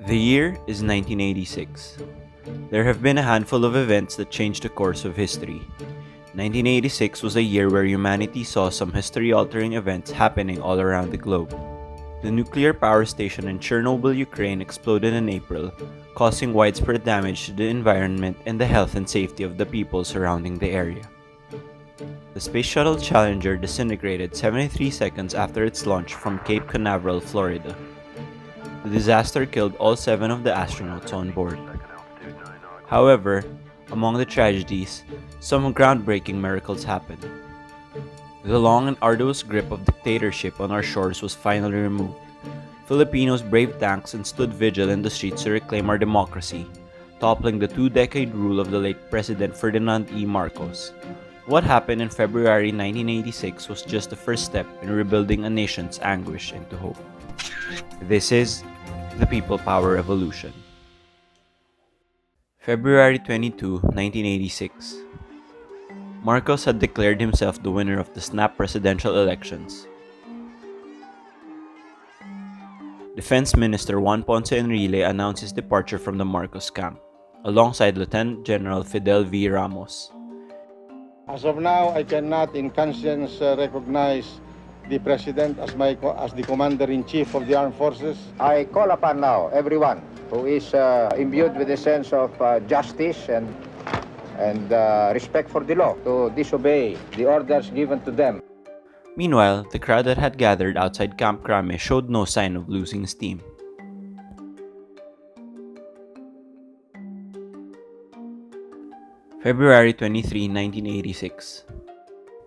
The year is 1986. There have been a handful of events that changed the course of history. 1986 was a year where humanity saw some history-altering events happening all around the globe. The nuclear power station in Chernobyl, Ukraine exploded in April, causing widespread damage to the environment and the health and safety of the people surrounding the area. The Space Shuttle Challenger disintegrated 73 seconds after its launch from Cape Canaveral, Florida. The disaster killed all 7 of the astronauts on board. However, among the tragedies, some groundbreaking miracles happened. The long and arduous grip of dictatorship on our shores was finally removed. Filipinos braved tanks and stood vigil in the streets to reclaim our democracy, toppling the 2-decade rule of the late President Ferdinand E. Marcos. What happened in February 1986 was just the first step in rebuilding a nation's anguish into hope. This is the People Power Revolution. February 22, 1986. Marcos had declared himself the winner of the snap presidential elections. Defense Minister Juan Ponce Enrile announced his departure from the Marcos camp, alongside Lieutenant General Fidel V. Ramos. As of now, I cannot in conscience recognize the President as the Commander-in-Chief of the Armed Forces. I call upon now everyone who is imbued with a sense of justice and respect for the law to disobey the orders given to them. Meanwhile, the crowd that had gathered outside Camp Crame showed no sign of losing steam. February 23, 1986.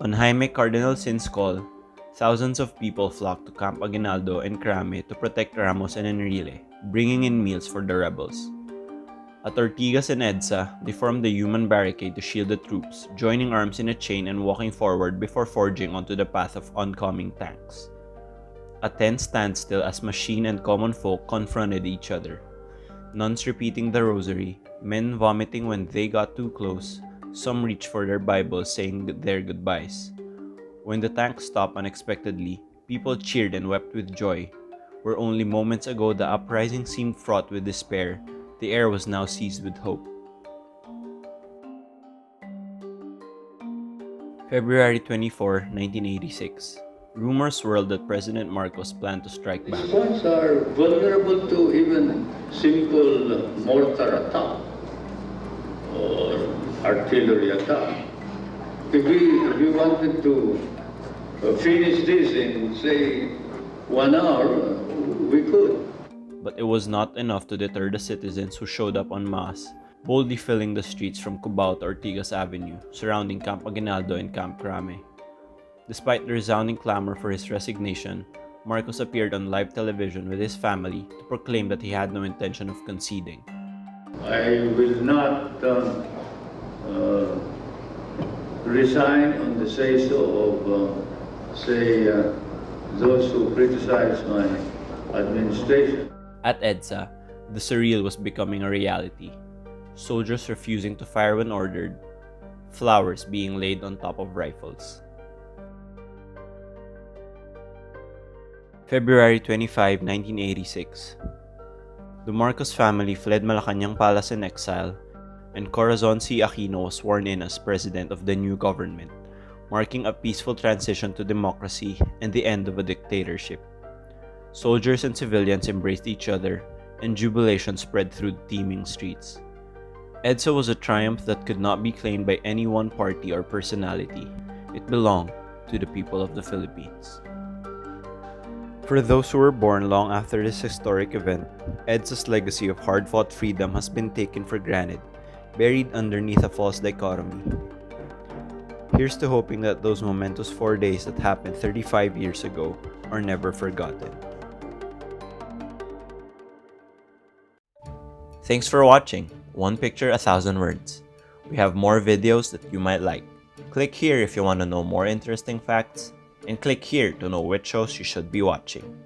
On Jaime Cardinal Sin's call, thousands of people flocked to Camp Aguinaldo and Crame to protect Ramos and Enrile, bringing in meals for the rebels. At Ortigas and EDSA, they formed the human barricade to shield the troops, joining arms in a chain and walking forward before forging onto the path of oncoming tanks. A tense standstill as machine and common folk confronted each other. Nuns repeating the rosary, men vomiting when they got too close, some reached for their Bibles saying their goodbyes. When the tanks stopped unexpectedly, people cheered and wept with joy. Where only moments ago the uprising seemed fraught with despair, the air was now seized with hope. February 24, 1986. Rumors swirled that President Marcos planned to strike back. Swans are vulnerable to even simple mortar attack or artillery attack. If we wanted to finish this in, say, 1 hour, we could. But it was not enough to deter the citizens who showed up en masse, boldly filling the streets from Cubao to Ortigas Avenue, surrounding Camp Aguinaldo and Camp Crame. Despite the resounding clamor for his resignation, Marcos appeared on live television with his family to proclaim that he had no intention of conceding. I will not resign on the say-so of, those who criticize my administration. At EDSA, the surreal was becoming a reality. Soldiers refusing to fire when ordered, flowers being laid on top of rifles. February 25, 1986. The Marcos family fled Malacañang Palace in exile, and CORAZON AQUINO was sworn in as president of the new government, marking a peaceful transition to democracy and the end of a dictatorship. Soldiers and civilians embraced each other, and jubilation spread through the teeming streets. EDSA was a triumph that could not be claimed by any one party or personality. It belonged to the people of the Philippines. For those who were born long after this historic event, EDSA's legacy of hard-fought freedom has been taken for granted, buried underneath a false dichotomy. Here's to hoping that those momentous 4 days that happened 35 years ago are never forgotten. Thanks for watching. One picture, 1,000 words. We have more videos that you might like. Click here if you want to know more interesting facts, and click here to know which shows you should be watching.